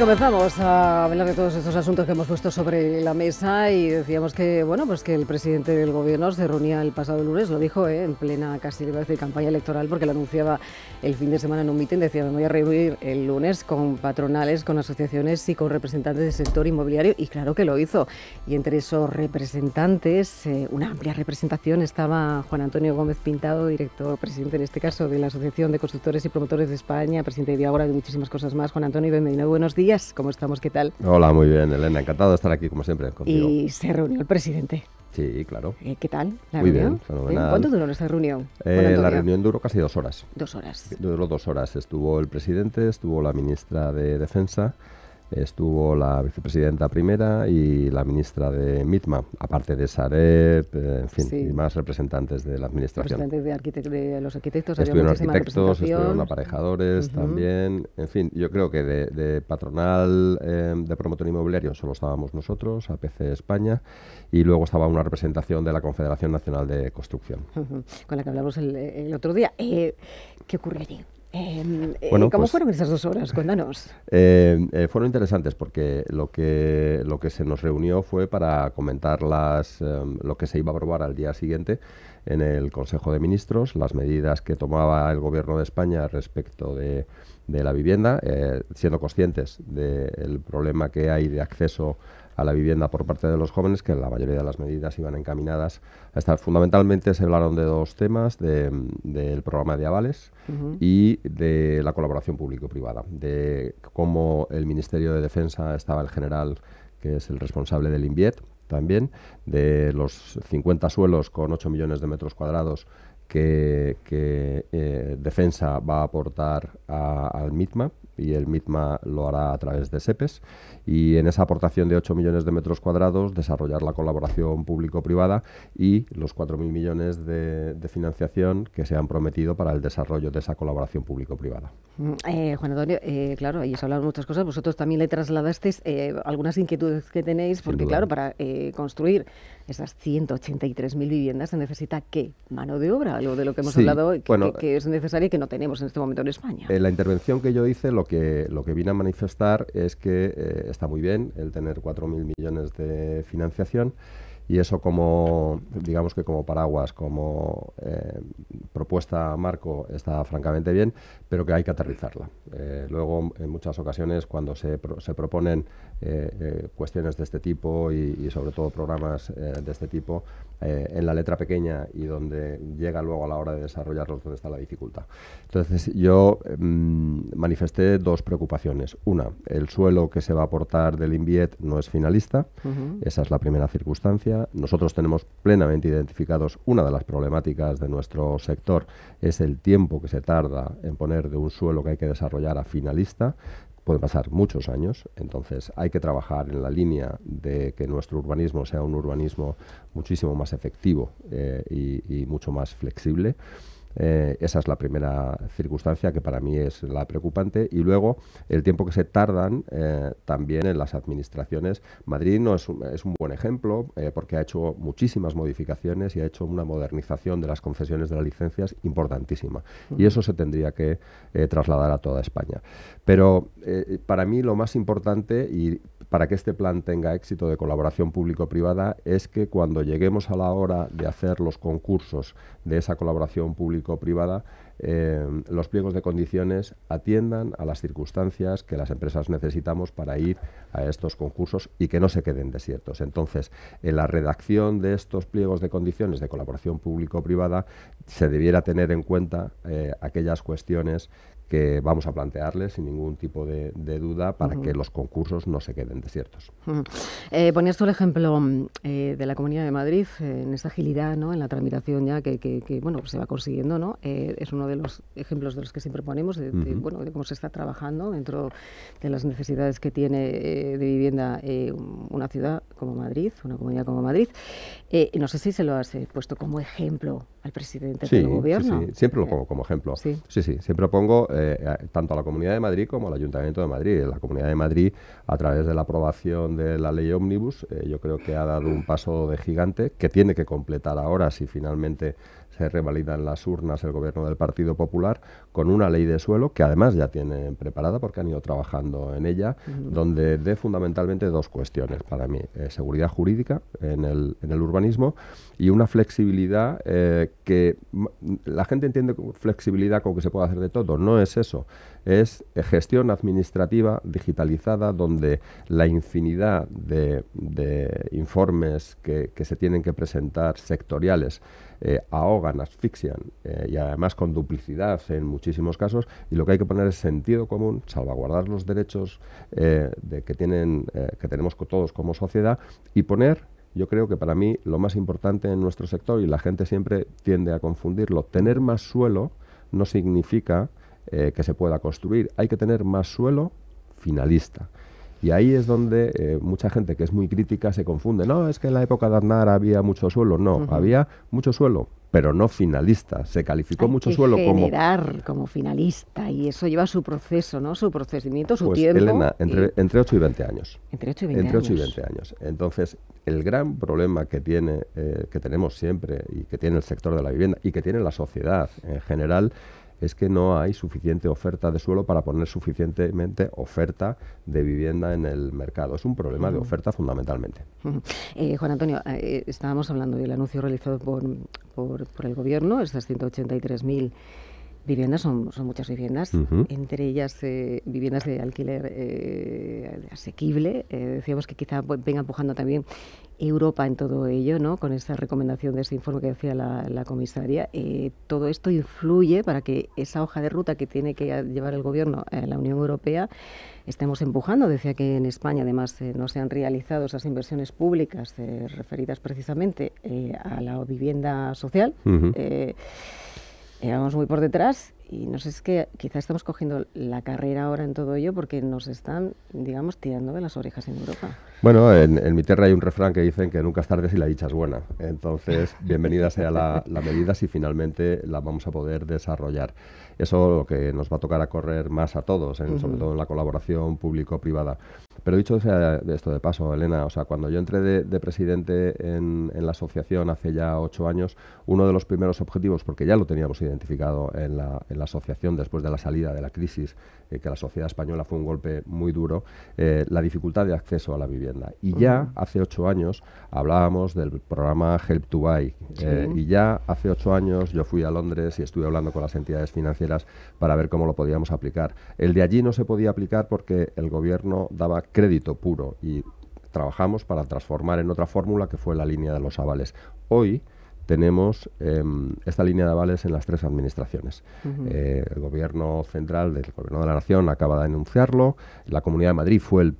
Comenzamos a hablar de todos estos asuntos que hemos puesto sobre la mesa y decíamos que, bueno, pues que el presidente del gobierno se reunía el pasado lunes, lo dijo, en plena casi iba a decir campaña electoral, porque lo anunciaba el fin de semana en un mitin, decía, me voy a reunir el lunes con patronales, con asociaciones y con representantes del sector inmobiliario, y claro que lo hizo. Y entre esos representantes, una amplia representación, estaba Juan Antonio Gómez Pintado, director, presidente en este caso de la Asociación de Constructores y Promotores de España, presidente de Diágora y muchísimas cosas más. Juan Antonio, bienvenido, buenos días. ¿Cómo estamos? ¿Qué tal? Hola, muy bien, Elena. Encantado de estar aquí, como siempre, contigo. Y se reunió el presidente. Sí, claro. ¿Qué tal la muy reunión? Bien, fenomenal. ¿Cuánto duró nuestra reunión? La reunión duró casi 2 horas. 2 horas. Duró 2 horas. Estuvo el presidente, estuvo la ministra de Defensa, estuvo la vicepresidenta primera y la ministra de MITMA, aparte de Sareb, en fin, sí, y más representantes de la administración. Representantes de los arquitectos. Estuvieron arquitectos, estuvieron aparejadores también. En fin, yo creo que de patronal de promotor inmobiliario solo estábamos nosotros, APC España, y luego estaba una representación de la Confederación Nacional de Construcción. Con la que hablamos el otro día. ¿Qué ocurrió allí? Bueno, ¿Cómo fueron esas 2 horas? Cuéntanos. Fueron interesantes porque lo que se nos reunió fue para comentar lo que se iba a aprobar al día siguiente en el Consejo de Ministros, las medidas que tomaba el Gobierno de España respecto de la vivienda, siendo conscientes del problema que hay de acceso a la vivienda por parte de los jóvenes, que la mayoría de las medidas iban encaminadas a estar. Fundamentalmente se hablaron de 2 temas, del programa de avales y de la colaboración público-privada, de cómo el Ministerio de Defensa estaba el general, que es el responsable del INVIET, también, de los 50 suelos con 8 millones de metros cuadrados que Defensa va a aportar al MITMA, y el MITMA lo hará a través de SEPES, y en esa aportación de 8 millones de metros cuadrados desarrollar la colaboración público-privada y los 4.000 millones de financiación que se han prometido para el desarrollo de esa colaboración público-privada. Juan Antonio, claro, ahí se hablaron muchas cosas, vosotros también le trasladasteis algunas inquietudes que tenéis, porque claro, para construir esas 183.000 viviendas se necesita ¿qué? Mano de obra, algo de lo que hemos hablado, que es necesaria y que no tenemos en este momento en España. La intervención que yo hice, lo que vine a manifestar es que está muy bien el tener 4.000 millones de financiación, y eso digamos que como paraguas, como propuesta marco, está francamente bien, pero que hay que aterrizarla. Luego, en muchas ocasiones, cuando se proponen cuestiones de este tipo y sobre todo programas de este tipo, en la letra pequeña y donde llega luego a la hora de desarrollarlos, donde está la dificultad. Entonces, yo manifesté 2 preocupaciones. Una, el suelo que se va a aportar del INVIET no es finalista. Esa es la primera circunstancia. Nosotros tenemos plenamente identificados una de las problemáticas de nuestro sector, es el tiempo que se tarda en poner de un suelo que hay que desarrollar a finalista. Pueden pasar muchos años, entonces hay que trabajar en la línea de que nuestro urbanismo sea un urbanismo muchísimo más efectivo y mucho más flexible. Esa es la primera circunstancia que para mí es la preocupante, y luego el tiempo que se tardan también en las administraciones. Madrid es un buen ejemplo porque ha hecho muchísimas modificaciones y ha hecho una modernización de las concesiones de las licencias importantísima, y eso se tendría que trasladar a toda España. Pero para mí lo más importante, y para que este plan tenga éxito de colaboración público-privada, es que cuando lleguemos a la hora de hacer los concursos de esa colaboración público-privada, los pliegos de condiciones atiendan a las circunstancias que las empresas necesitamos para ir a estos concursos y que no se queden desiertos. Entonces, en la redacción de estos pliegos de condiciones de colaboración público-privada se debiera tener en cuenta aquellas cuestiones que vamos a plantearles sin ningún tipo de duda para que los concursos no se queden desiertos. Ponías tú el ejemplo de la Comunidad de Madrid, en esa agilidad, ¿no?, en la tramitación ya que bueno, pues se va consiguiendo, ¿no? Es uno de los ejemplos de los que siempre ponemos, de cómo se está trabajando dentro de las necesidades que tiene de vivienda una ciudad como Madrid, una comunidad como Madrid. No sé si se lo has puesto como ejemplo al presidente del gobierno. Sí, siempre lo pongo como ejemplo. Sí, siempre pongo tanto a la Comunidad de Madrid como al Ayuntamiento de Madrid. La Comunidad de Madrid, a través de la aprobación de la ley Ómnibus, yo creo que ha dado un paso de gigante que tiene que completar ahora si finalmente se revalida en las urnas el gobierno del Partido Popular con una ley de suelo que además ya tienen preparada porque han ido trabajando en ella, donde dé fundamentalmente dos cuestiones para mí: seguridad jurídica en el urbanismo y una flexibilidad que la gente entiende flexibilidad como que se puede hacer de todo. No es eso. Es gestión administrativa digitalizada, donde la infinidad de informes que se tienen que presentar sectoriales ahogan, asfixian y además con duplicidad en muchísimos casos, y lo que hay que poner es sentido común, salvaguardar los derechos que tenemos todos como sociedad, y poner, yo creo que para mí lo más importante en nuestro sector, y la gente siempre tiende a confundirlo, tener más suelo no significa que se pueda construir. Hay que tener más suelo finalista. Y ahí es donde mucha gente que es muy crítica se confunde. No, es que en la época de Aznar había mucho suelo. No, había mucho suelo, pero no finalista. Se calificó mucho suelo como... generar como finalista, y eso lleva su proceso, ¿no? Su procedimiento, su pues, tiempo. Elena, entre 8 y 20 años. Entre 8 y 20 8 y 20 años. Entonces, el gran problema que tenemos siempre, y que tiene el sector de la vivienda, y que tiene la sociedad en general, es que no hay suficiente oferta de suelo para poner suficientemente oferta de vivienda en el mercado. Es un problema de oferta fundamentalmente. Juan Antonio, estábamos hablando del anuncio realizado por el Gobierno, estas 183.000 viviendas, son muchas viviendas, entre ellas viviendas de alquiler asequible. Decíamos que quizá venga empujando también Europa en todo ello, ¿no? Con esta recomendación de ese informe que decía la comisaria. Todo esto influye para que esa hoja de ruta que tiene que llevar el Gobierno en la Unión Europea estemos empujando. Decía que en España además no se han realizado esas inversiones públicas referidas precisamente a la vivienda social. Vamos muy por detrás, y no sé, es que quizás estamos cogiendo la carrera ahora en todo ello porque nos están, digamos, tirando de las orejas en Europa. Bueno, en mi tierra hay un refrán que dicen que nunca es tarde si la dicha es buena. Entonces, bienvenida sea la medida si finalmente la vamos a poder desarrollar. Eso lo que nos va a tocar a correr más a todos, sobre todo en la colaboración público-privada. Pero dicho sea de esto de paso, Elena, o sea, cuando yo entré de presidente en la asociación hace ya 8 años, uno de los primeros objetivos, porque ya lo teníamos identificado en la asociación después de la salida de la crisis, que la sociedad española fue un golpe muy duro, la dificultad de acceso a la vivienda. Y ya hace 8 años hablábamos del programa Help to Buy. Y ya hace 8 años yo fui a Londres y estuve hablando con las entidades financieras para ver cómo lo podíamos aplicar. El de allí no se podía aplicar porque el gobierno daba crédito puro, y trabajamos para transformar en otra fórmula que fue la línea de los avales. Hoy tenemos esta línea de avales en las 3 administraciones. El gobierno central, el gobierno de la nación, acaba de anunciarlo. La Comunidad de Madrid fue la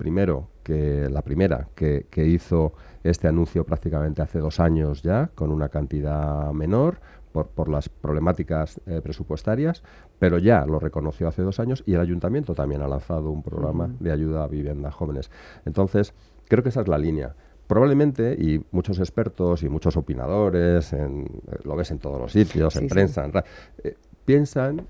primera que hizo este anuncio prácticamente hace 2 años ya, con una cantidad menor por las problemáticas presupuestarias, pero ya lo reconoció hace 2 años, y el ayuntamiento también ha lanzado un programa de ayuda a viviendas jóvenes. Entonces, creo que esa es la línea. Probablemente, y muchos expertos y muchos opinadores, lo ves en todos los sitios, en prensa, piensan,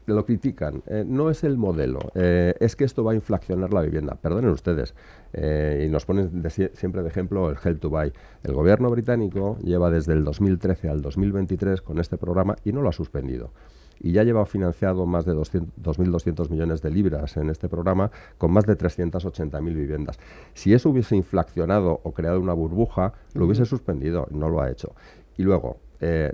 lo critican, no es el modelo, es que esto va a inflacionar la vivienda. Perdonen ustedes, y nos ponen siempre de ejemplo el Help to Buy. El gobierno británico lleva desde el 2013 al 2023 con este programa y no lo ha suspendido. Y ya lleva financiado más de 2.200 millones de libras en este programa, con más de 380.000 viviendas. Si eso hubiese inflacionado o creado una burbuja, lo hubiese suspendido, no lo ha hecho. Y luego,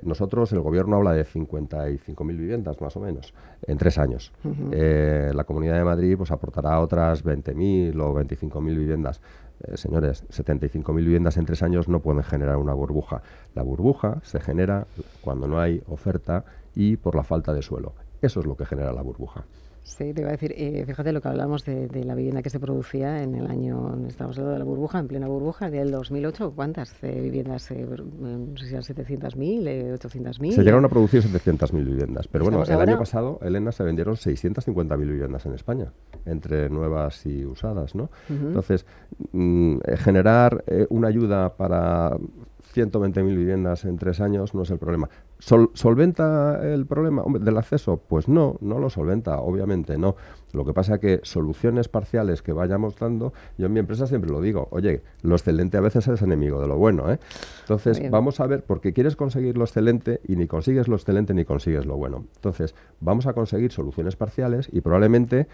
nosotros, el gobierno habla de 55.000 viviendas más o menos en 3 años. La Comunidad de Madrid pues aportará otras 20.000 o 25.000 viviendas. Señores, 75.000 viviendas en 3 años no pueden generar una burbuja. La burbuja se genera cuando no hay oferta y por la falta de suelo. Eso es lo que genera la burbuja. Sí, te iba a decir, fíjate lo que hablamos de la vivienda que se producía en el año, estamos hablando de la burbuja, en plena burbuja, del 2008, ¿cuántas viviendas? No sé si eran 700.000, 800.000. Se llegaron a producir 700.000 viviendas, pero bueno, el ahora... año pasado, Elena, se vendieron 650.000 viviendas en España, entre nuevas y usadas, ¿no? Entonces, generar una ayuda para 120.000 viviendas en 3 años no es el problema. ¿Solventa el problema del acceso? Pues no lo solventa, obviamente no. Lo que pasa es que soluciones parciales que vayamos dando, yo en mi empresa siempre lo digo, oye, lo excelente a veces es enemigo de lo bueno, ¿eh? Entonces, vamos a ver, porque quieres conseguir lo excelente y ni consigues lo excelente ni consigues lo bueno. Entonces, vamos a conseguir soluciones parciales y probablemente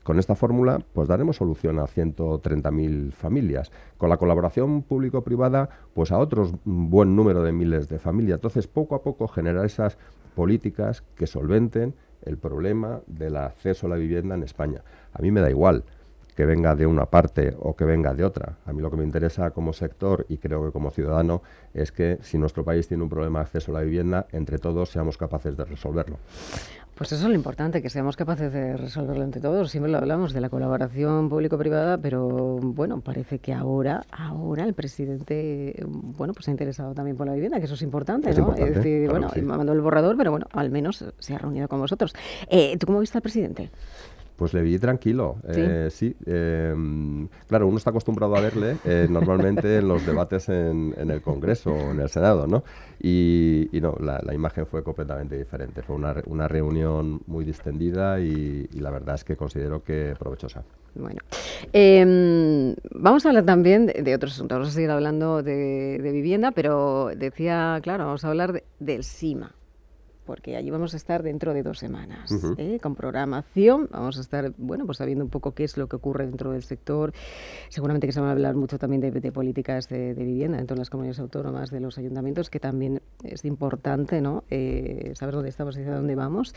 con esta fórmula pues daremos solución a 130.000 familias. Con la colaboración público-privada, pues a otros buen número de miles de familias. Entonces, poco a poco generar esas políticas que solventen el problema del acceso a la vivienda en España. A mí me da igual que venga de una parte o que venga de otra. A mí lo que me interesa como sector y creo que como ciudadano es que si nuestro país tiene un problema de acceso a la vivienda, entre todos seamos capaces de resolverlo. Pues eso es lo importante, que seamos capaces de resolverlo entre todos. Siempre lo hablamos de la colaboración público-privada, pero bueno, parece que ahora el presidente, bueno, pues se ha interesado también por la vivienda, que eso es importante, ¿no? Es decir, claro, bueno, sí. me mandó el borrador, pero bueno, al menos se ha reunido con vosotros. ¿Tú cómo viste al presidente? Pues le vi tranquilo, sí. Claro, uno está acostumbrado a verle normalmente en los debates en el Congreso o en el Senado, ¿no? Y no, la imagen fue completamente diferente. Fue una reunión muy distendida y la verdad es que considero que provechosa. Bueno, vamos a hablar también de otros asuntos. Vamos a seguir hablando de vivienda, pero decía, claro, vamos a hablar del SIMA, porque allí vamos a estar dentro de 2 semanas, con programación. Vamos a estar, bueno, pues sabiendo un poco qué es lo que ocurre dentro del sector. Seguramente que se van a hablar mucho también de políticas de vivienda dentro de las comunidades autónomas, de los ayuntamientos, que también es importante, ¿no? Saber dónde estamos y hacia dónde vamos.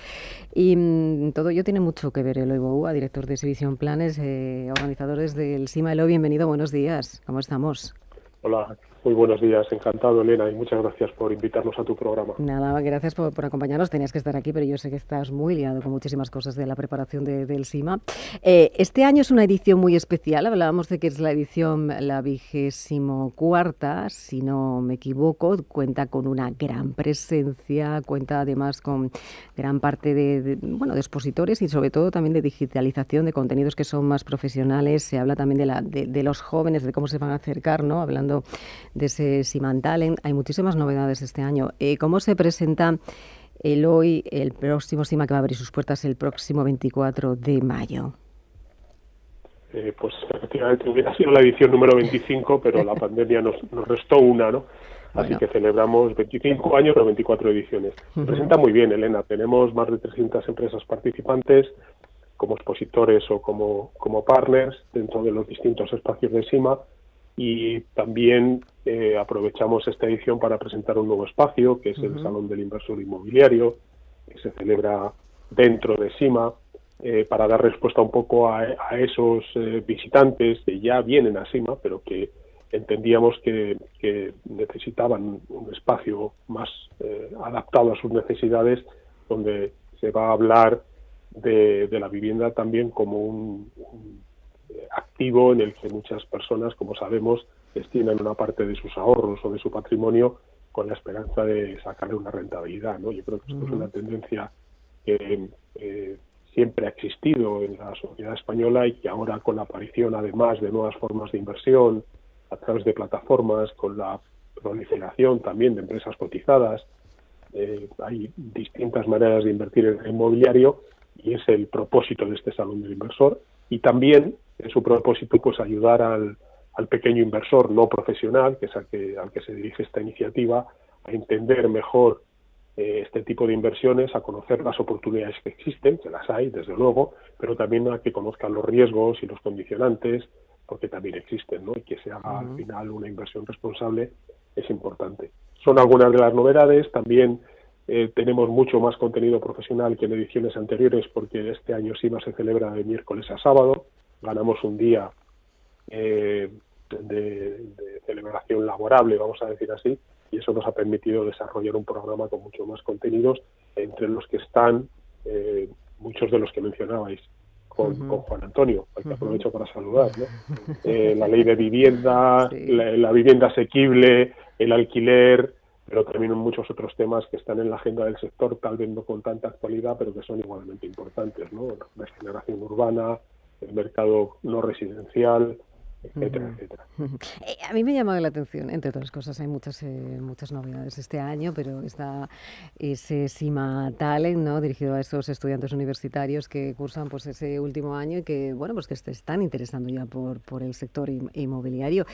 Y todo ello tiene mucho que ver Eloy Boua, director de Exhibición Planes, organizadores del SIMA. Eloy, bienvenido, buenos días. ¿Cómo estamos? Hola, muy buenos días, encantado Elena y muchas gracias por invitarnos a tu programa. Nada, gracias por acompañarnos, tenías que estar aquí, pero yo sé que estás muy liado con muchísimas cosas de la preparación del SIMA. Este año es una edición muy especial, hablábamos de que es la edición la 24ª, si no me equivoco, cuenta con una gran presencia, cuenta además con gran parte de expositores y sobre todo también de digitalización de contenidos que son más profesionales. Se habla también de los jóvenes, de cómo se van a acercar, ¿no? Hablando de ese SIMA Talent. Hay muchísimas novedades este año. ¿Cómo se presenta Eloy el próximo SIMA que va a abrir sus puertas el próximo 24 de mayo? Pues efectivamente hubiera sido la edición número 25, pero la pandemia nos restó una, ¿no? Así que celebramos 25 años, pero 24 ediciones. Se presenta muy bien, Elena. Tenemos más de 300 empresas participantes como expositores o como partners dentro de los distintos espacios de SIMA. Y también aprovechamos esta edición para presentar un nuevo espacio, que es el Salón del Inversor Inmobiliario, que se celebra dentro de SIMA, para dar respuesta un poco a esos visitantes que ya vienen a SIMA, pero que entendíamos que necesitaban un espacio más adaptado a sus necesidades, donde se va a hablar de la vivienda también como un activo en el que muchas personas, como sabemos, destinan una parte de sus ahorros o de su patrimonio con la esperanza de sacarle una rentabilidad, ¿no? Yo creo que esto es una tendencia que siempre ha existido en la sociedad española y que ahora, con la aparición además de nuevas formas de inversión a través de plataformas, con la proliferación también de empresas cotizadas, hay distintas maneras de invertir en el inmobiliario y es el propósito de este Salón del Inversor. Y también en su propósito pues ayudar al pequeño inversor no profesional, que es al que se dirige esta iniciativa, a entender mejor este tipo de inversiones, a conocer las oportunidades que existen, que las hay desde luego, pero también a que conozcan los riesgos y los condicionantes, porque también existen, ¿no? Y que se haga al final una inversión responsable es importante. Son algunas de las novedades. También tenemos mucho más contenido profesional que en ediciones anteriores, porque este año SIMA se celebra de miércoles a sábado. Ganamos un día de celebración laborable, vamos a decir así, y eso nos ha permitido desarrollar un programa con mucho más contenidos, entre los que están muchos de los que mencionabais con Juan Antonio, al que aprovecho para saludar, ¿no? La ley de vivienda, sí, la vivienda asequible, el alquiler, pero también muchos otros temas que están en la agenda del sector, tal vez no con tanta actualidad, pero que son igualmente importantes, ¿no? La regeneración urbana, el mercado no residencial, etcétera, etcétera. A mí me llama la atención, entre otras cosas, hay muchas novedades este año, pero está ese Sima Talent, ¿no? Dirigido a esos estudiantes universitarios que cursan pues ese último año y que, bueno, pues que se están interesando ya por el sector inmobiliario.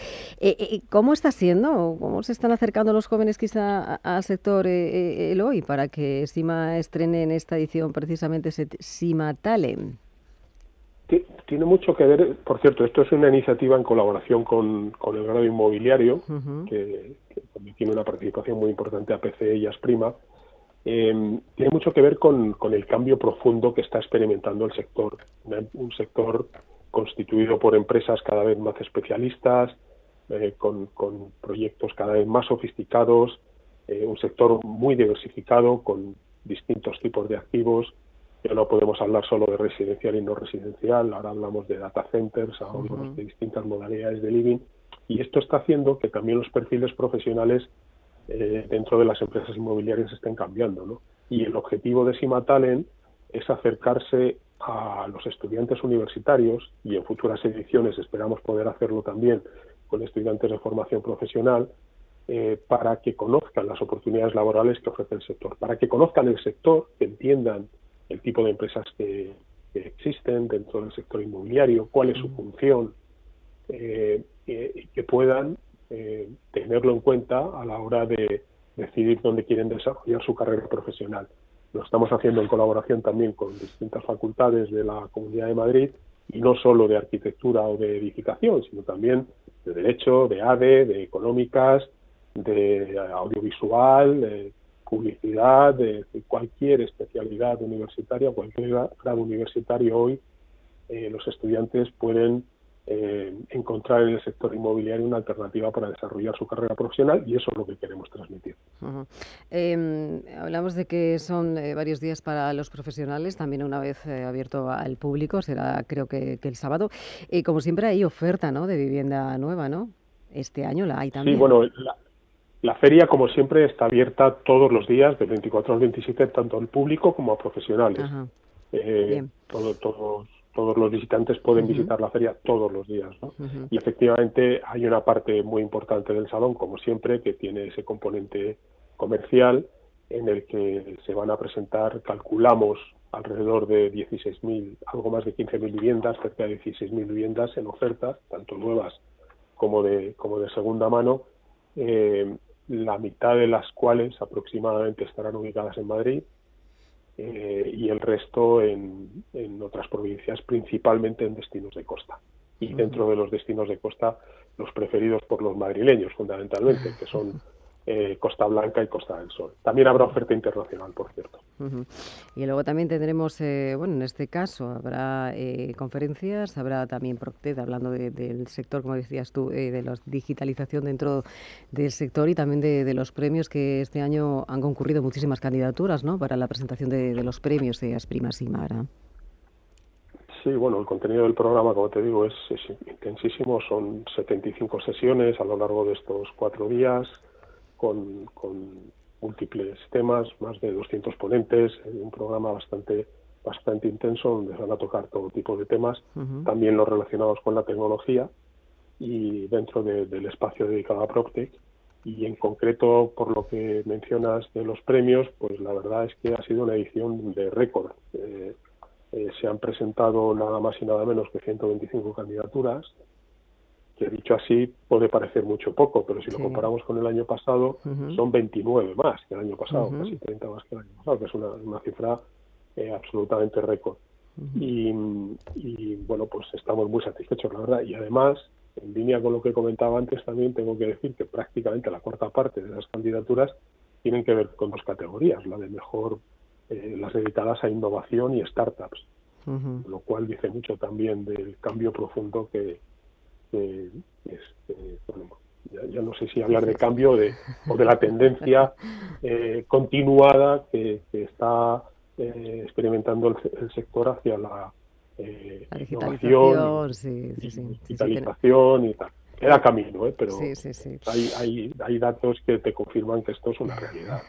¿Cómo está siendo? ¿Cómo se están acercando los jóvenes quizá al sector el hoy para que Sima estrene en esta edición precisamente ese Sima Talent? Tiene mucho que ver, por cierto, esto es una iniciativa en colaboración con el grado inmobiliario, que también tiene una participación muy importante APC y Asprima. Tiene mucho que ver con el cambio profundo que está experimentando el sector. Un sector constituido por empresas cada vez más especialistas, con proyectos cada vez más sofisticados, un sector muy diversificado con distintos tipos de activos. Ya no podemos hablar solo de residencial y no residencial, ahora hablamos de data centers, hablamos de distintas modalidades de living, y esto está haciendo que también los perfiles profesionales dentro de las empresas inmobiliarias estén cambiando, ¿no? Y el objetivo de Sima Talent es acercarse a los estudiantes universitarios, y en futuras ediciones esperamos poder hacerlo también con estudiantes de formación profesional, para que conozcan las oportunidades laborales que ofrece el sector, para que conozcan el sector, que entiendan el tipo de empresas que existen dentro del sector inmobiliario, cuál es su función, que puedan tenerlo en cuenta a la hora de decidir dónde quieren desarrollar su carrera profesional. Lo estamos haciendo en colaboración también con distintas facultades de la Comunidad de Madrid, y no solo de arquitectura o de edificación, sino también de Derecho, de ADE, de Económicas, de Audiovisual, de publicidad, de cualquier especialidad universitaria, cualquier grado universitario hoy, los estudiantes pueden encontrar en el sector inmobiliario una alternativa para desarrollar su carrera profesional, y eso es lo que queremos transmitir. Hablamos de que son varios días para los profesionales, también una vez abierto al público, será creo que el sábado. Como siempre hay oferta, ¿no?, de vivienda nueva, ¿no? Este año la hay también. Sí, bueno, la feria, como siempre, está abierta todos los días, del 24 al 27, tanto al público como a profesionales. Todos los visitantes pueden visitar la feria todos los días, ¿no? Y efectivamente hay una parte muy importante del salón, como siempre, que tiene ese componente comercial, en el que se van a presentar, calculamos, alrededor de 16.000, algo más de 15.000 viviendas, cerca de 16.000 viviendas en oferta, tanto nuevas como de segunda mano, la mitad de las cuales aproximadamente estarán ubicadas en Madrid, y el resto en otras provincias, principalmente en destinos de costa. Y dentro de los destinos de costa, los preferidos por los madrileños, fundamentalmente, que son Costa Blanca y Costa del Sol. También habrá oferta internacional, por cierto. Y luego también tendremos, bueno, en este caso habrá conferencias, habrá también Procted hablando del sector, como decías tú, de la digitalización dentro del sector, y también de los premios, que este año han concurrido muchísimas candidaturas, ¿no?, para la presentación de los premios de Asprima Sima. Sí, bueno, el contenido del programa, como te digo, es intensísimo. Son 75 sesiones a lo largo de estos 4 días, con múltiples temas, más de 200 ponentes, un programa bastante intenso, donde se van a tocar todo tipo de temas, también los relacionados con la tecnología, y dentro del espacio dedicado a PropTech. Y en concreto, por lo que mencionas de los premios, pues la verdad es que ha sido una edición de récord. Se han presentado nada más y nada menos que 125 candidaturas, que dicho así puede parecer mucho poco, pero si lo comparamos con el año pasado, son 29 más que el año pasado, casi 30 más que el año pasado, que es una cifra absolutamente récord. Y bueno, pues estamos muy satisfechos, la verdad. Y además, en línea con lo que comentaba antes, también tengo que decir que prácticamente la cuarta parte de las candidaturas tienen que ver con 2 categorías, la de mejor, las dedicadas a innovación y startups, lo cual dice mucho también del cambio profundo que bueno, ya no sé si hablar de cambio o de la tendencia continuada que está experimentando el sector hacia la digitalización, digitalización y tal. queda camino, pero Sí, sí, sí. hay datos que te confirman que esto es una realidad.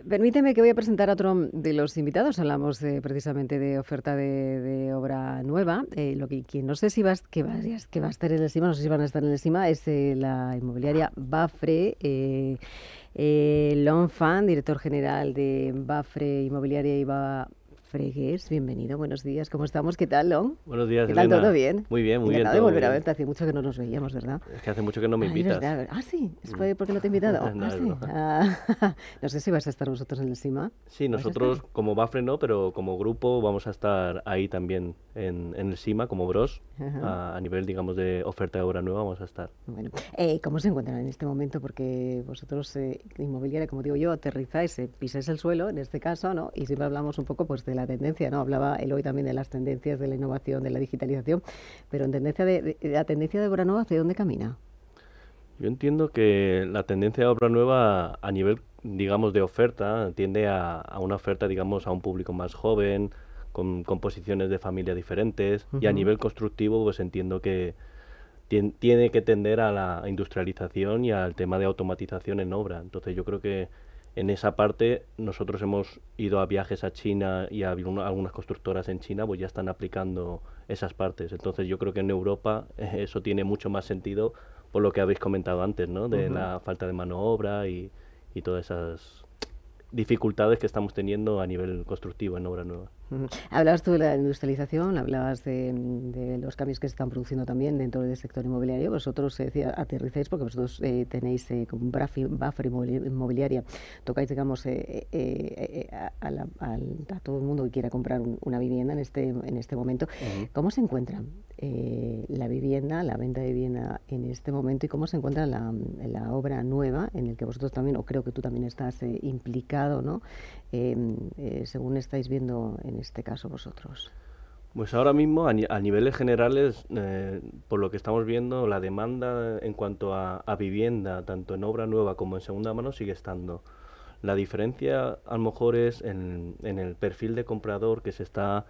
Permíteme que voy a presentar a otro de los invitados. Hablamos precisamente de oferta de obra nueva. Quien no sé si que va a estar en el CIMA, no sé si van a estar en el CIMA, es la inmobiliaria Bafre. Lonfan, director general de Bafre Inmobiliaria Iba Fregués, bienvenido, buenos días, ¿cómo estamos? ¿Qué tal, Lon? Buenos días, ¿Qué tal, Elena? todo bien? Muy bien, muy bien. Encantado de volver a verte, hace mucho que no nos veíamos, ¿verdad? Es que hace mucho que no me invitas. Sí, es porque no te he invitado. No, sí. no. No sé si vas a estar vosotros en el CIMA. Sí, nosotros como Bafre no, pero como grupo vamos a estar ahí también en el CIMA, como Bros, a nivel, digamos, de oferta de obra nueva vamos a estar. Bueno, ¿cómo se encuentran en este momento? Porque vosotros, inmobiliaria, como digo yo, aterrizáis, pisáis el suelo, en este caso, ¿no? Y siempre hablamos un poco pues de la tendencia, ¿no? Hablaba Eloy también de las tendencias de la innovación, de la digitalización, pero en tendencia la tendencia de obra nueva, ¿hacia dónde camina? Yo entiendo que la tendencia de obra nueva a nivel, digamos, de oferta tiende a una oferta, digamos, a un público más joven, con composiciones de familia diferentes, y a nivel constructivo pues entiendo que tiene que tender a la industrialización y al tema de automatización en obra. Entonces yo creo que en esa parte nosotros hemos ido a viajes a China y algunas constructoras en China pues ya están aplicando esas partes. Entonces yo creo que en Europa eso tiene mucho más sentido por lo que habéis comentado antes, ¿no? De la falta de mano de obra y todas esas dificultades que estamos teniendo a nivel constructivo en obra nueva. Hablabas tú de la industrialización, hablabas de los cambios que se están produciendo también dentro del sector inmobiliario. Vosotros aterrizáis porque vosotros tenéis como Bafre Inmobiliaria, tocáis, digamos, a todo el mundo que quiera comprar una vivienda en este momento. ¿Cómo se encuentra la vivienda, la venta de vivienda en este momento, y cómo se encuentra la obra nueva en el que vosotros también, o creo que tú también estás implicado, ¿no? Según estáis viendo en este caso vosotros? Pues ahora mismo a niveles generales, por lo que estamos viendo, la demanda en cuanto a vivienda, tanto en obra nueva como en segunda mano, sigue estando. La diferencia a lo mejor es en el perfil de comprador que se está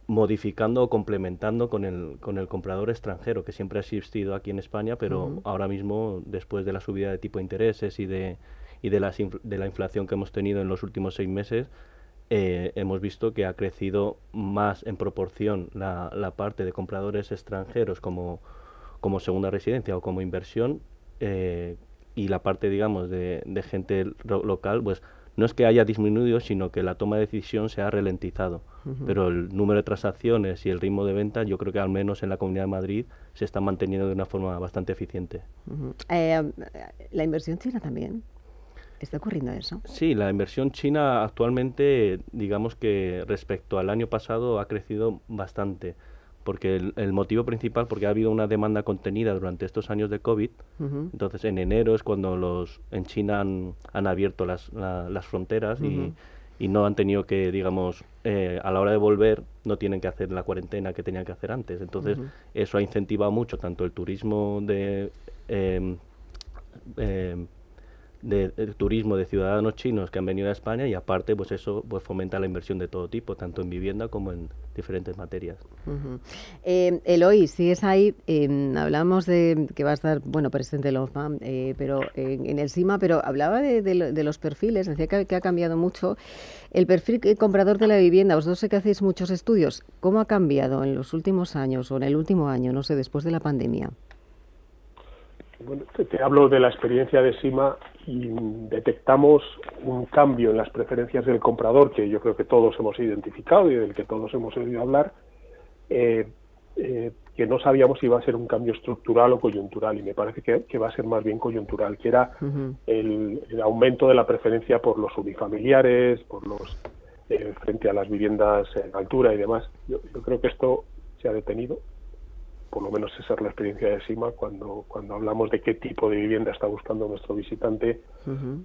modificando o complementando con el comprador extranjero, que siempre ha existido aquí en España, pero ahora mismo, después de la subida de tipo de intereses y de la inflación que hemos tenido en los últimos 6 meses, hemos visto que ha crecido más en proporción la parte de compradores extranjeros como segunda residencia o como inversión, y la parte, digamos, de gente local, pues no es que haya disminuido, sino que la toma de decisión se ha ralentizado. Pero el número de transacciones y el ritmo de venta, yo creo que al menos en la Comunidad de Madrid se está manteniendo de una forma bastante eficiente. ¿La inversión china también? ¿Está ocurriendo eso? Sí, la inversión china actualmente, digamos que respecto al año pasado ha crecido bastante, porque el motivo principal, porque ha habido una demanda contenida durante estos años de COVID. Entonces en enero es cuando en China han abierto las fronteras y no han tenido que, digamos, a la hora de volver no tienen que hacer la cuarentena que tenían que hacer antes. Entonces eso ha incentivado mucho tanto el turismo de turismo de ciudadanos chinos que han venido a España, y aparte pues eso pues fomenta la inversión de todo tipo, tanto en vivienda como en diferentes materias. Eloy, sigues ahí, hablamos de que va a estar presente el OFMA, pero en el CIMA, pero hablaba de los perfiles, decía que ha cambiado mucho el perfil comprador de la vivienda. Vosotros sé que hacéis muchos estudios. ¿Cómo ha cambiado en los últimos años o en el último año, no sé, después de la pandemia? Bueno, te hablo de la experiencia de CIMA y detectamos un cambio en las preferencias del comprador que yo creo que todos hemos identificado y del que todos hemos oído hablar, que no sabíamos si iba a ser un cambio estructural o coyuntural, y me parece que va a ser más bien coyuntural, que era el aumento de la preferencia por los unifamiliares, por los frente a las viviendas en altura y demás. Yo creo que esto se ha detenido. Por lo menos esa es la experiencia de CIMA. Cuando hablamos de qué tipo de vivienda está buscando nuestro visitante,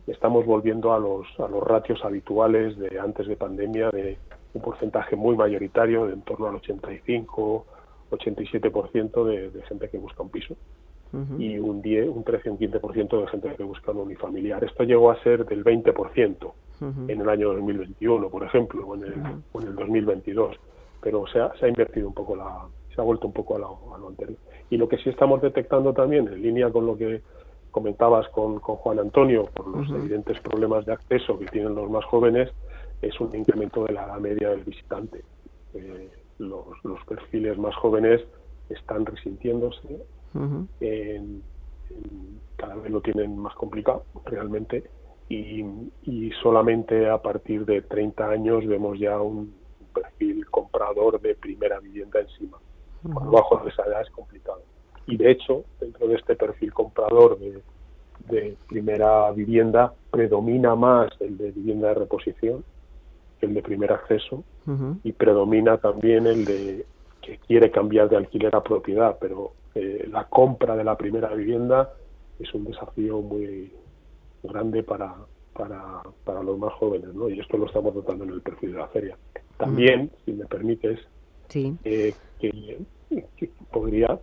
estamos volviendo a los ratios habituales de antes de pandemia, de un porcentaje muy mayoritario, de en torno al 85-87% de gente que busca un piso, y un 13 un 15% de gente que busca un unifamiliar. Esto llegó a ser del 20% en el año 2021, por ejemplo, o en el 2022, pero se ha invertido un poco se ha vuelto un poco a lo anterior. Y lo que sí estamos detectando también, en línea con lo que comentabas con Juan Antonio, por los evidentes problemas de acceso que tienen los más jóvenes, es un incremento de la edad media del visitante. Los perfiles más jóvenes están resintiéndose, cada vez lo tienen más complicado realmente, y solamente a partir de 30 años vemos ya un perfil comprador de primera vivienda encima. Por debajo de esa edad es complicado. Y de hecho, dentro de este perfil comprador de primera vivienda, predomina más el de vivienda de reposición que el de primer acceso, y predomina también el de que quiere cambiar de alquiler a propiedad, pero la compra de la primera vivienda es un desafío muy grande para los más jóvenes, ¿no? Y esto lo estamos notando en el perfil de la feria. También, si me permites, sí. que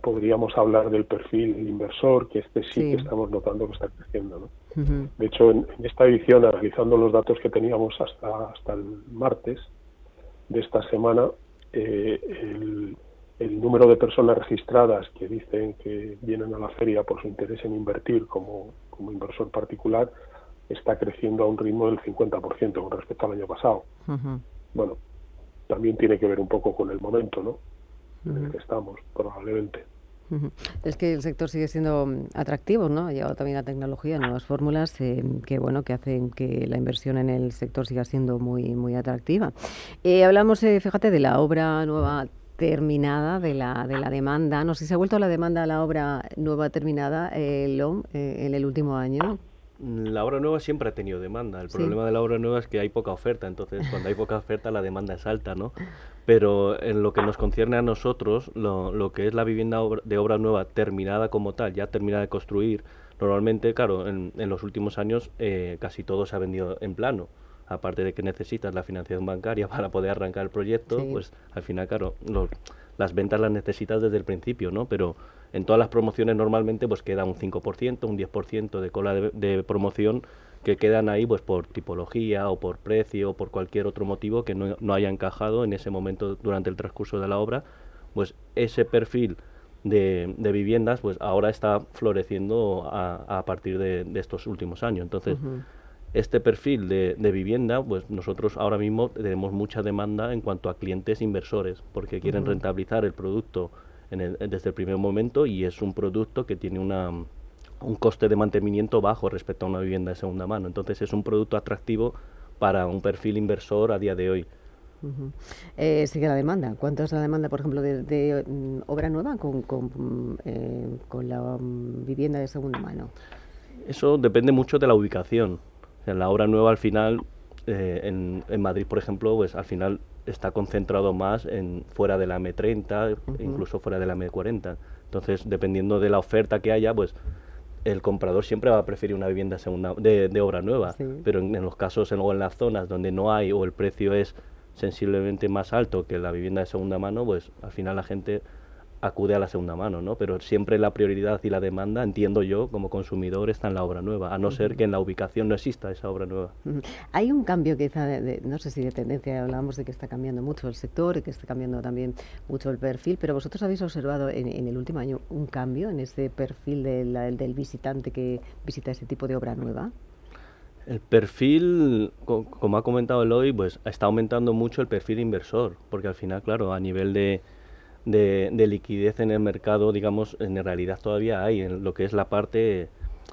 podríamos hablar del perfil inversor, que sí que estamos notando que está creciendo, ¿no? De hecho, en esta edición, analizando los datos que teníamos hasta el martes de esta semana, el número de personas registradas que dicen que vienen a la feria por su interés en invertir como inversor particular está creciendo a un ritmo del 50% con respecto al año pasado. Bueno, también tiene que ver un poco con el momento, ¿no?, en el que estamos, probablemente. Es que el sector sigue siendo atractivo, ¿no? Ha llegado también la tecnología, nuevas fórmulas que hacen que la inversión en el sector siga siendo muy, muy atractiva. Hablamos, fíjate, de la obra nueva terminada, de la demanda. No sé si se ha vuelto la demanda a la obra nueva terminada, en el último año. La obra nueva siempre ha tenido demanda. El problema de la obra nueva es que hay poca oferta, entonces cuando hay poca oferta la demanda es alta, ¿no? Pero en lo que nos concierne a nosotros, lo que es la vivienda de obra nueva terminada como tal, ya terminada de construir, normalmente, claro, en los últimos años casi todo se ha vendido en plano. Aparte de que necesitas la financiación bancaria para poder arrancar el proyecto, pues al final, claro, las ventas las necesitas desde el principio, ¿no? Pero en todas las promociones normalmente pues queda un 5%, un 10% de cola de promoción que quedan ahí pues por tipología o por precio o por cualquier otro motivo que no haya encajado en ese momento durante el transcurso de la obra. Pues ese perfil de viviendas pues ahora está floreciendo a partir de estos últimos años. Entonces, este perfil de vivienda, pues nosotros ahora mismo tenemos mucha demanda en cuanto a clientes inversores, porque quieren rentabilizar el producto desde el primer momento, y es un producto que tiene un coste de mantenimiento bajo respecto a una vivienda de segunda mano. Entonces es un producto atractivo para un perfil inversor a día de hoy. Sigue la demanda. ¿Cuánto es la demanda, por ejemplo, de obra nueva con la vivienda de segunda mano? Eso depende mucho de la ubicación. En la obra nueva, al final, en Madrid, por ejemplo, pues al final está concentrado más fuera de la M30, incluso fuera de la M40. Entonces, dependiendo de la oferta que haya, pues el comprador siempre va a preferir una vivienda de obra nueva. Pero en los casos o en las zonas donde no hay o el precio es sensiblemente más alto que la vivienda de segunda mano, pues al final la gente acude a la segunda mano, ¿no? Pero siempre la prioridad y la demanda, entiendo yo, como consumidor, está en la obra nueva, a no ser que en la ubicación no exista esa obra nueva. Hay un cambio quizá, no sé si de tendencia, hablábamos de que está cambiando mucho el sector y que está cambiando también mucho el perfil, pero vosotros habéis observado en el último año un cambio en ese perfil del visitante que visita ese tipo de obra nueva. El perfil, como ha comentado Eloy, pues está aumentando mucho el perfil inversor, porque al final, claro, a nivel de liquidez en el mercado, digamos, en realidad todavía hay en lo que es la parte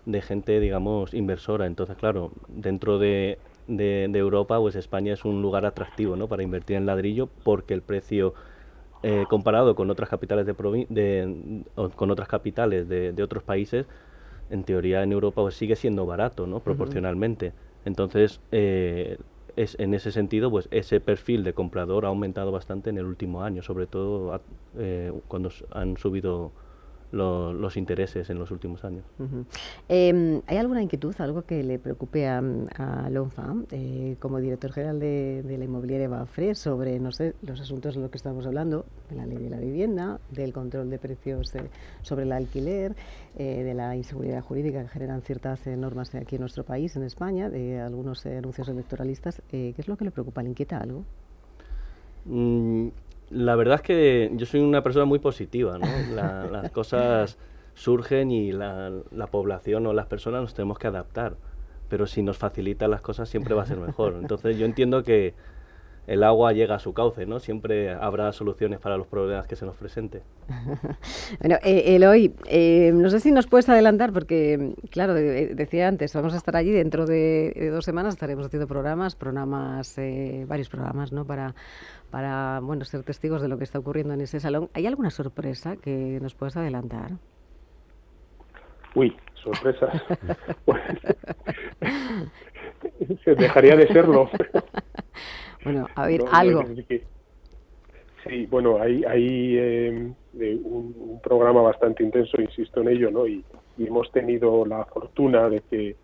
de gente, digamos, inversora. Entonces, claro, dentro de Europa, pues España es un lugar atractivo, ¿no?, para invertir en ladrillo, porque el precio comparado con otras capitales con otras capitales de otros países, en teoría en Europa pues sigue siendo barato, ¿no?, proporcionalmente. Entonces, en ese sentido, pues ese perfil de comprador ha aumentado bastante en el último año, sobre todo cuando han subido los intereses en los últimos años. ¿Hay alguna inquietud, algo que le preocupe a Lonfa, como director general de la inmobiliaria Mapfre, sobre, no sé, los asuntos de los que estamos hablando, de la ley de la vivienda, del control de precios sobre el alquiler, de la inseguridad jurídica que generan ciertas normas aquí en nuestro país, en España, de algunos anuncios electoralistas? ¿Qué es lo que le preocupa? ¿Le inquieta algo? La verdad es que yo soy una persona muy positiva, ¿no? Las cosas surgen y la población o las personas nos tenemos que adaptar, pero si nos facilitan las cosas siempre va a ser mejor. Entonces yo entiendo que el agua llega a su cauce, ¿no? Siempre habrá soluciones para los problemas que se nos presenten. Bueno, Eloy, no sé si nos puedes adelantar, porque, claro, decía antes, vamos a estar allí dentro de 2 semanas, estaremos haciendo varios programas, ¿no? Para bueno, ser testigos de lo que está ocurriendo en ese salón. ¿Hay alguna sorpresa que nos puedas adelantar? Uy, sorpresas. Bueno, dejaría de serlo. Bueno, a ver, algo. Sí, bueno, hay un programa bastante intenso, insisto en ello, ¿no? Y hemos tenido la fortuna de que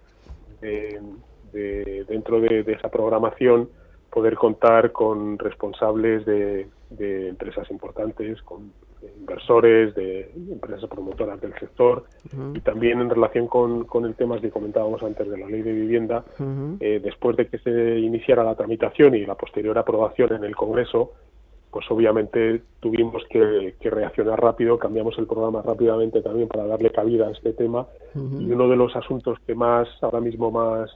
dentro de esa programación poder contar con responsables de empresas importantes, con inversores, de empresas promotoras del sector, y también en relación con el tema que comentábamos antes de la ley de vivienda, después de que se iniciara la tramitación y la posterior aprobación en el Congreso, pues obviamente tuvimos que reaccionar rápido, cambiamos el programa rápidamente también para darle cabida a este tema, y uno de los asuntos que ahora mismo más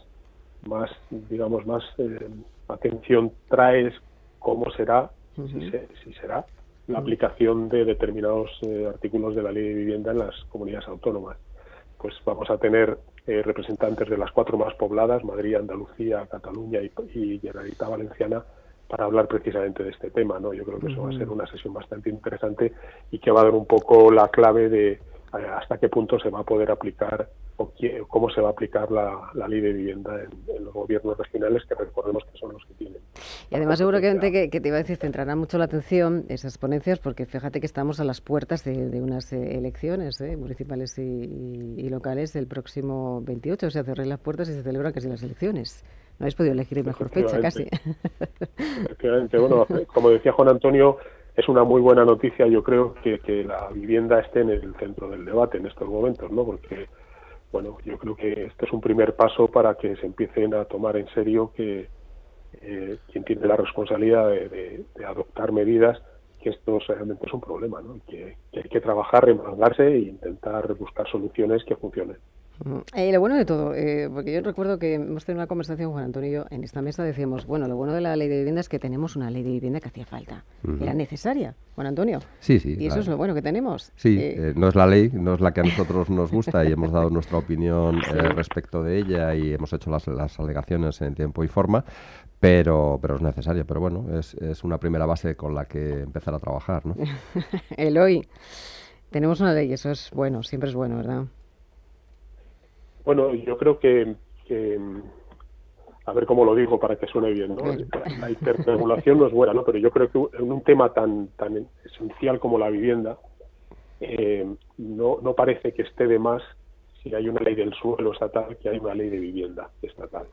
atención trae es cómo será, si será la aplicación de determinados artículos de la ley de vivienda en las comunidades autónomas. Pues vamos a tener representantes de las 4 más pobladas, Madrid, Andalucía, Cataluña y Generalitat Valenciana, para hablar precisamente de este tema, ¿no? Yo creo que eso va a ser una sesión bastante interesante y que va a dar un poco la clave de hasta qué punto se va a poder aplicar o cómo se va a aplicar la ley de vivienda en los gobiernos regionales, que recordemos que son los que tienen. Y además seguramente que te iba a decir, centrará mucho la atención esas ponencias, porque fíjate que estamos a las puertas de unas elecciones municipales y locales el próximo 28, o sea, cerré las puertas y se celebran casi las elecciones. No habéis podido elegir mejor fecha, casi. Efectivamente, bueno, como decía Juan Antonio, es una muy buena noticia, yo creo, que la vivienda esté en el centro del debate en estos momentos, ¿no? Porque, bueno, yo creo que este es un primer paso para que se empiecen a tomar en serio que quien tiene la responsabilidad de adoptar medidas, que esto realmente es un problema, ¿no? Que hay que trabajar, remangarse e intentar buscar soluciones que funcionen. Lo bueno de todo, porque yo recuerdo que hemos tenido una conversación, Juan Antonio y yo, en esta mesa decíamos, bueno, lo bueno de la ley de vivienda es que tenemos una ley de vivienda que hacía falta, era necesaria, Juan Antonio. Sí. Y eso es lo bueno que tenemos. Sí, no es la ley, no es la que a nosotros nos gusta y hemos dado nuestra opinión respecto de ella y hemos hecho las alegaciones en tiempo y forma, pero es necesaria. Pero bueno, es una primera base con la que empezar a trabajar, ¿no? Eloy, tenemos una ley, eso es bueno, siempre es bueno, ¿verdad? Bueno, yo creo que a ver cómo lo digo para que suene bien, ¿no? La hiperregulación no es buena, ¿no? Pero yo creo que en un tema tan esencial como la vivienda, no parece que esté de más si hay una ley del suelo estatal que hay una ley de vivienda estatal.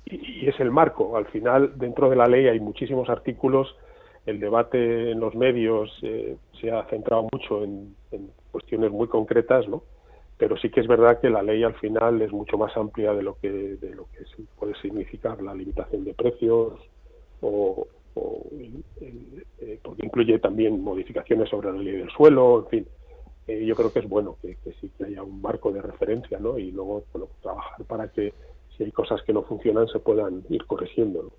Y es el marco. Al final, dentro de la ley hay muchísimos artículos. El debate en los medios se ha centrado mucho en cuestiones muy concretas, ¿no? Pero sí que es verdad que la ley al final es mucho más amplia de lo que puede significar la limitación de precios porque incluye también modificaciones sobre la ley del suelo, en fin. Yo creo que es bueno que sí que haya un marco de referencia, ¿no? Y luego, bueno, trabajar para que si hay cosas que no funcionan se puedan ir corrigiendo, ¿no?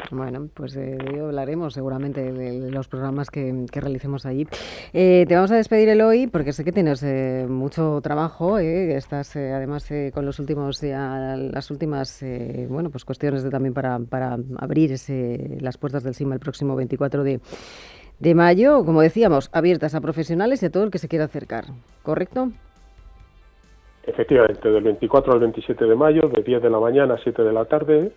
Bueno, pues de ello hablaremos seguramente de los programas que realicemos allí. Te vamos a despedir, Eloy, porque sé que tienes mucho trabajo, estás además con las últimas bueno, pues cuestiones también para abrir las puertas del CIMA el próximo 24 de mayo, como decíamos, abiertas a profesionales y a todo el que se quiera acercar, ¿correcto? Efectivamente, del 24 al 27 de mayo, de 10 de la mañana a 7 de la tarde,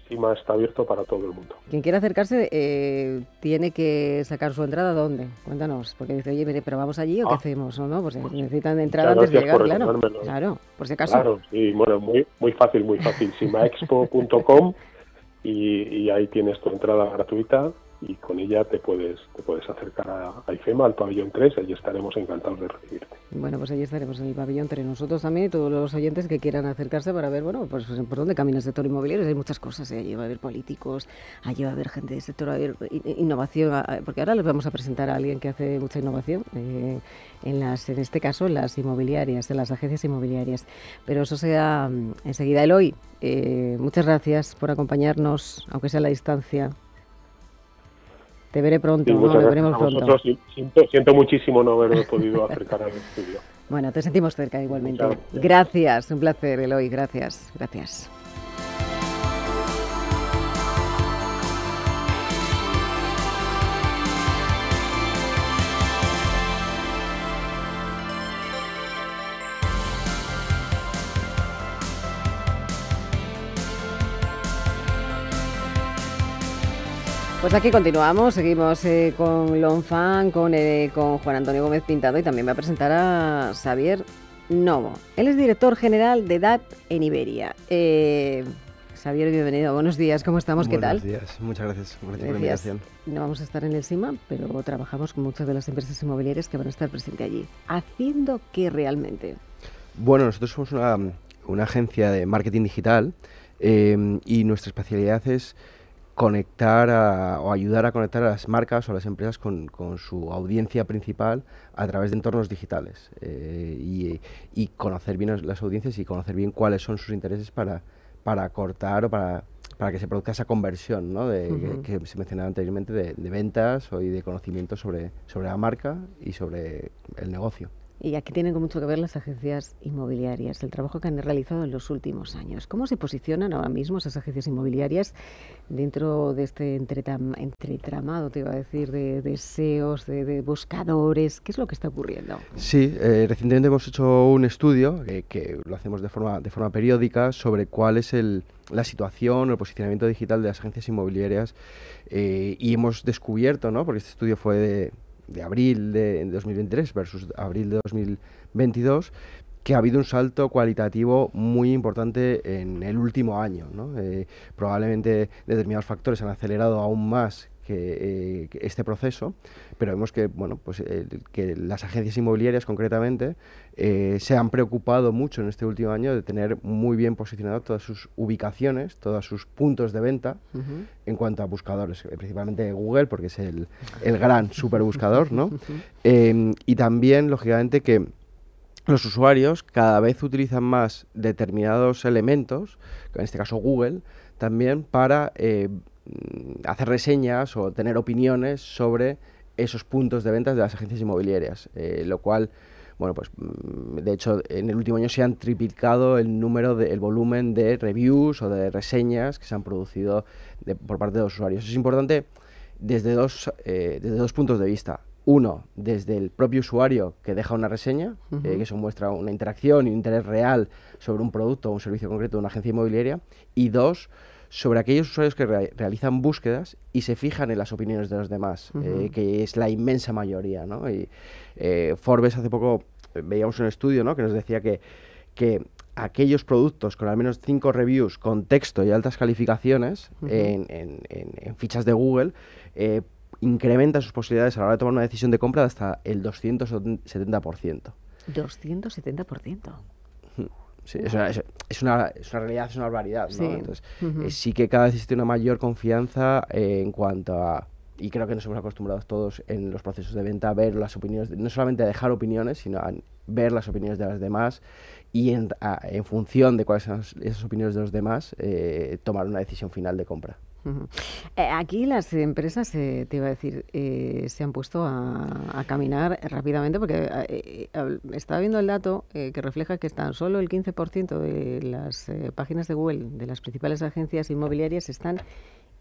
CIMA está abierto para todo el mundo. Quien quiera acercarse tiene que sacar su entrada, ¿dónde? Cuéntanos, porque dice, oye, mire, pero vamos allí o qué hacemos, ¿o no? Pues necesitan entrada antes de llegar, claro, por si acaso. Claro, y bueno, muy fácil, cimaexpo.com y ahí tienes tu entrada gratuita y con ella te puedes acercar a IFEMA, al pabellón 3, allí estaremos encantados de recibirte. Bueno, pues allí estaremos en el pabellón 3, nosotros también y todos los oyentes que quieran acercarse para ver, bueno, pues por dónde camina el sector inmobiliario. Hay muchas cosas, allí va a haber políticos, allí va a haber gente del sector, va a haber innovación, porque ahora les vamos a presentar a alguien que hace mucha innovación, en este caso en las inmobiliarias, en las agencias inmobiliarias, pero eso será enseguida. Eloy, muchas gracias por acompañarnos, aunque sea a la distancia. Te veré pronto, sí, ¿no? Te veremos pronto. Siento muchísimo no haberme podido acercar al estudio. Bueno, te sentimos cerca igualmente. Gracias, un placer, Eloy, gracias. Pues aquí continuamos, seguimos con Lonfan, con Juan Antonio Gómez Pintado, y también va a presentar a Xavier Novo. Él es director general de DAT en Iberia. Xavier, bienvenido. Buenos días, ¿cómo estamos? ¿Qué tal? Buenos días, muchas gracias por la invitación. No vamos a estar en el SIMA, pero trabajamos con muchas de las empresas inmobiliarias que van a estar presentes allí. ¿Haciendo qué realmente? Bueno, nosotros somos una agencia de marketing digital y nuestra especialidad es conectar o ayudar a conectar a las marcas o a las empresas con su audiencia principal a través de entornos digitales y conocer bien las audiencias y conocer bien cuáles son sus intereses para cortar o para que se produzca esa conversión, ¿no? Que se mencionaba anteriormente de ventas y de conocimiento sobre la marca y sobre el negocio. Y aquí tienen mucho que ver las agencias inmobiliarias, el trabajo que han realizado en los últimos años. ¿Cómo se posicionan ahora mismo esas agencias inmobiliarias dentro de este entretramado, te iba a decir, de deseos, de buscadores? ¿Qué es lo que está ocurriendo? Sí, recientemente hemos hecho un estudio que lo hacemos de forma periódica sobre cuál es la situación o el posicionamiento digital de las agencias inmobiliarias y hemos descubierto, ¿no? Porque este estudio fue de abril de 2023 versus abril de 2022, que ha habido un salto cualitativo muy importante en el último año, ¿no? Probablemente determinados factores han acelerado aún más que este proceso, pero vemos que, bueno, pues, que las agencias inmobiliarias concretamente se han preocupado mucho en este último año de tener muy bien posicionadas todas sus ubicaciones, todos sus puntos de venta en cuanto a buscadores, principalmente Google, porque es el gran superbuscador, ¿no? Y también, lógicamente, que los usuarios cada vez utilizan más determinados elementos, en este caso Google, también para hacer reseñas o tener opiniones sobre esos puntos de ventas de las agencias inmobiliarias, lo cual, bueno, pues de hecho en el último año se han triplicado el volumen de reviews o de reseñas que se han producido por parte de los usuarios. Es importante desde dos puntos de vista. Uno, desde el propio usuario que deja una reseña, que eso muestra una interacción y un interés real sobre un producto o un servicio concreto de una agencia inmobiliaria. Y dos, sobre aquellos usuarios que realizan búsquedas y se fijan en las opiniones de los demás, que es la inmensa mayoría, ¿no? Y Forbes hace poco veíamos un estudio, ¿no?, que nos decía que aquellos productos con al menos 5 reviews con texto y altas calificaciones en fichas de Google incrementan sus posibilidades a la hora de tomar una decisión de compra de hasta el 270%. ¿270%? Sí, es una realidad, es una barbaridad, ¿no? Sí. Entonces, sí que cada vez existe una mayor confianza en cuanto a, y creo que nos hemos acostumbrado todos en los procesos de venta a ver las opiniones, no solamente a dejar opiniones, sino a ver las opiniones de las demás y en función de cuáles son esas opiniones de los demás, tomar una decisión final de compra. Aquí las empresas, te iba a decir, se han puesto a caminar rápidamente porque estaba viendo el dato que refleja que tan solo el 15% de las páginas de Google de las principales agencias inmobiliarias están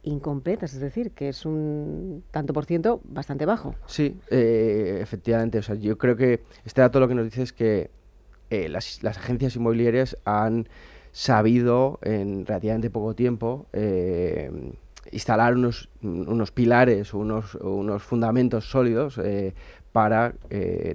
incompletas, es decir, que es un tanto por ciento bastante bajo. Sí, efectivamente. O sea, yo creo que este dato lo que nos dice es que las agencias inmobiliarias han sabido en relativamente poco tiempo instalar unos pilares, unos fundamentos sólidos para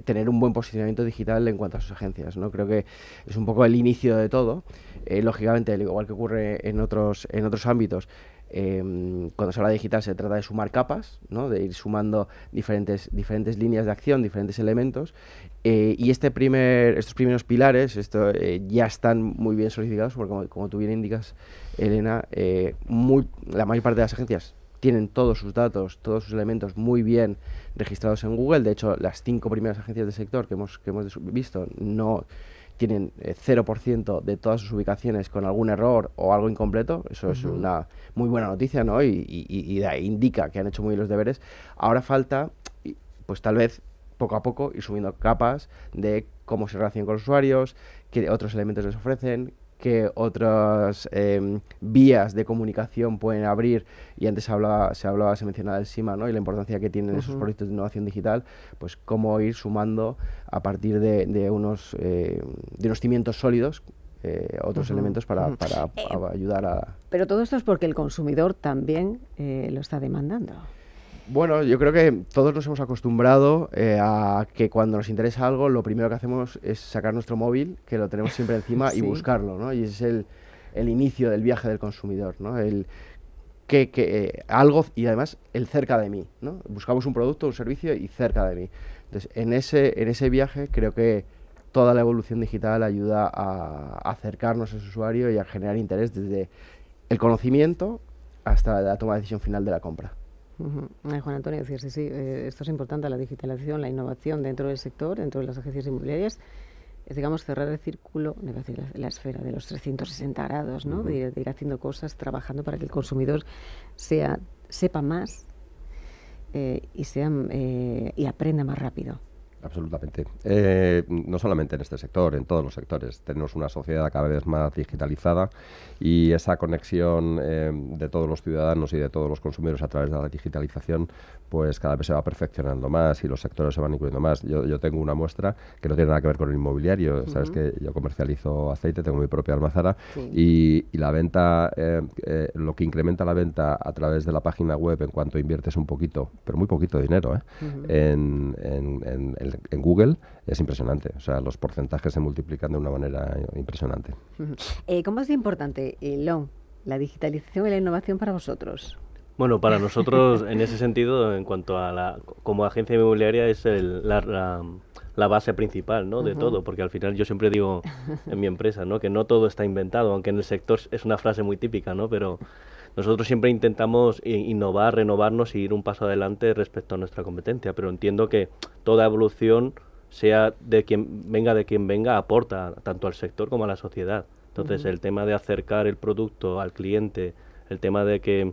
tener un buen posicionamiento digital en cuanto a sus agencias, ¿no? Creo que es un poco el inicio de todo. Lógicamente, al igual que ocurre en otros ámbitos, Cuando se habla de digital se trata de sumar capas, ¿no? De ir sumando diferentes líneas de acción, diferentes elementos, y estos primeros pilares ya están muy bien solidificados, porque como tú bien indicas, Elena, la mayor parte de las agencias tienen todos sus datos, todos sus elementos muy bien registrados en Google. De hecho, las 5 primeras agencias del sector que hemos visto no tienen 0% de todas sus ubicaciones con algún error o algo incompleto. Eso es una muy buena noticia, ¿no? Y indica que han hecho muy bien los deberes. Ahora falta, pues tal vez poco a poco, ir subiendo capas de cómo se relacionan con los usuarios, qué otros elementos les ofrecen, qué otras vías de comunicación pueden abrir. Y antes se mencionaba el SIMA, ¿no? Y la importancia que tienen esos proyectos de innovación digital, pues cómo ir sumando a partir de unos cimientos sólidos otros elementos para ayudar a... Pero todo esto es porque el consumidor también lo está demandando. Bueno, yo creo que todos nos hemos acostumbrado a que cuando nos interesa algo, lo primero que hacemos es sacar nuestro móvil, que lo tenemos siempre encima, sí, y buscarlo, ¿no? Y ese es el inicio del viaje del consumidor, ¿no? Algo, y además el cerca de mí, ¿no? Buscamos un producto, un servicio y cerca de mí. Entonces, en ese viaje creo que toda la evolución digital ayuda a acercarnos a ese usuario y a generar interés desde el conocimiento hasta la toma de decisión final de la compra. Juan Antonio decía, sí, esto es importante, la digitalización, la innovación dentro del sector, dentro de las agencias inmobiliarias, es, digamos, cerrar el círculo, la esfera de los 360 grados, ¿no? De ir haciendo cosas, trabajando para que el consumidor sepa más y aprenda más rápido. Absolutamente. No solamente en este sector, en todos los sectores. Tenemos una sociedad cada vez más digitalizada y esa conexión de todos los ciudadanos y de todos los consumidores a través de la digitalización, pues cada vez se va perfeccionando más y los sectores se van incluyendo más. Yo tengo una muestra que no tiene nada que ver con el inmobiliario. Sabes que yo comercializo aceite, tengo mi propia almazara, y la venta, lo que incrementa la venta a través de la página web en cuanto inviertes un poquito, pero muy poquito dinero, en Google, es impresionante. O sea, los porcentajes se multiplican de una manera impresionante. ¿Cómo es importante, la digitalización y la innovación para vosotros? Bueno, para nosotros, en ese sentido, en cuanto a como agencia inmobiliaria, es la base principal, ¿no? De todo, porque al final yo siempre digo en mi empresa, ¿no? Que no todo está inventado, aunque en el sector es una frase muy típica, ¿no? Pero nosotros siempre intentamos innovar, renovarnos y ir un paso adelante respecto a nuestra competencia, pero entiendo que toda evolución, sea de quien venga, aporta tanto al sector como a la sociedad. Entonces, el tema de acercar el producto al cliente, el tema de que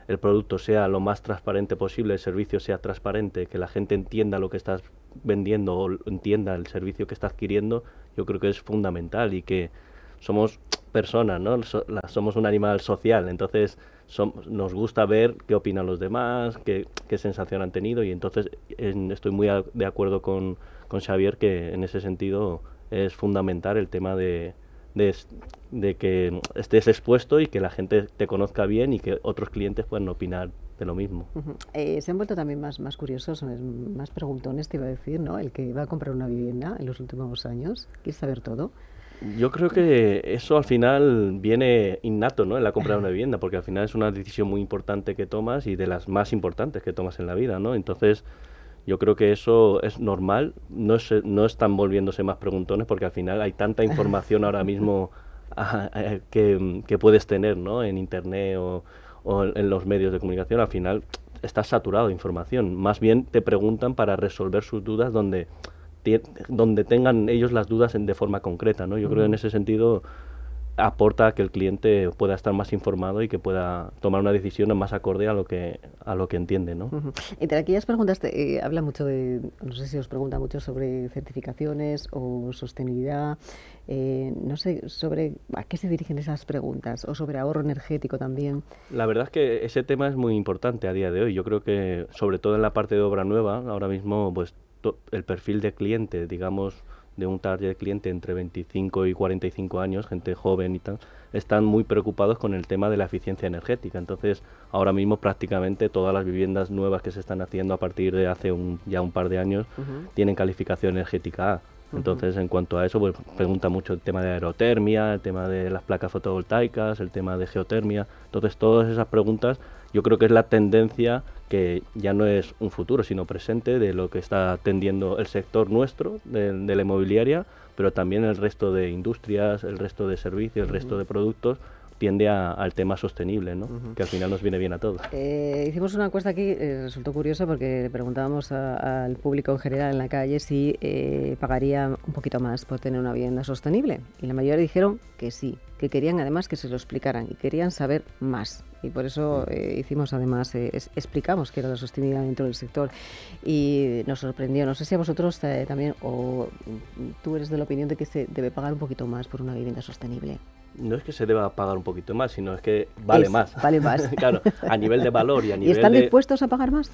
el producto sea lo más transparente posible, el servicio sea transparente, que la gente entienda lo que estás vendiendo o entienda el servicio que está adquiriendo, yo creo que es fundamental, y que somos personas, ¿no? Somos un animal social, entonces nos gusta ver qué opinan los demás, qué sensación han tenido, y entonces estoy muy de acuerdo con Xavier, que en ese sentido es fundamental el tema de que estés expuesto y que la gente te conozca bien y que otros clientes puedan opinar de lo mismo. Se han vuelto también más curiosos, más preguntones, te iba a decir, ¿no? El que va a comprar una vivienda en los últimos años, quiere saber todo. Yo creo que eso al final viene innato, ¿no? En la compra de una vivienda, porque al final es una decisión muy importante que tomas y de las más importantes que tomas en la vida, ¿no? Entonces, yo creo que eso es normal, no están volviéndose más preguntones, porque al final hay tanta información ahora mismo que puedes tener, ¿no? En internet o en los medios de comunicación. Al final estás saturado de información. Más bien te preguntan para resolver sus dudas donde tengan ellos las dudas de forma concreta, ¿no? Yo creo que en ese sentido aporta a que el cliente pueda estar más informado y que pueda tomar una decisión más acorde a lo que entiende, ¿no? Entre aquellas preguntas habla mucho no sé si os pregunta mucho sobre certificaciones o sostenibilidad, no sé sobre a qué se dirigen esas preguntas, o sobre ahorro energético también. La verdad es que ese tema es muy importante a día de hoy. Yo creo que sobre todo en la parte de obra nueva, ahora mismo pues el perfil de cliente, digamos, de un target de cliente entre 25 y 45 años, gente joven y tal, están muy preocupados con el tema de la eficiencia energética. Entonces, ahora mismo prácticamente todas las viviendas nuevas que se están haciendo a partir de hace ya un par de años tienen calificación energética A. Entonces, en cuanto a eso, pues pregunta mucho el tema de aerotermia, el tema de las placas fotovoltaicas, el tema de geotermia. Entonces, todas esas preguntas yo creo que es la tendencia que ya no es un futuro, sino presente de lo que está tendiendo el sector nuestro, de la inmobiliaria, pero también el resto de industrias, el resto de servicios, el resto de productos, tiende al tema sostenible, ¿no? Que al final nos viene bien a todos. Hicimos una encuesta aquí, resultó curioso porque le preguntábamos al público en general en la calle si pagaría un poquito más por tener una vivienda sostenible. Y la mayoría dijeron que sí, que querían además que se lo explicaran y querían saber más. Y por eso hicimos además, explicamos qué era la sostenibilidad dentro del sector y nos sorprendió. No sé si a vosotros también, o tú eres de la opinión de que se debe pagar un poquito más por una vivienda sostenible. No es que se deba pagar un poquito más, sino es que vale más. Vale más. Claro, a nivel de valor y a nivel ¿Y están dispuestos a pagar más?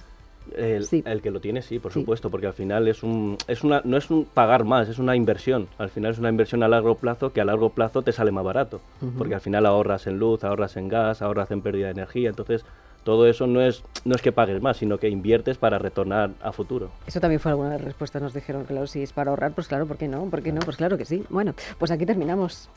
Sí. El que lo tiene, sí, por supuesto, porque al final no es un pagar más, es una inversión. Al final es una inversión a largo plazo que a largo plazo te sale más barato, porque al final ahorras en luz, ahorras en gas, ahorras en pérdida de energía. Entonces, todo eso no es que pagues más, sino que inviertes para retornar a futuro. Eso también fue alguna de las respuestas. Nos dijeron, claro, si es para ahorrar, pues claro, ¿por qué no? ¿Por qué no? Pues claro que sí. Bueno, pues aquí terminamos.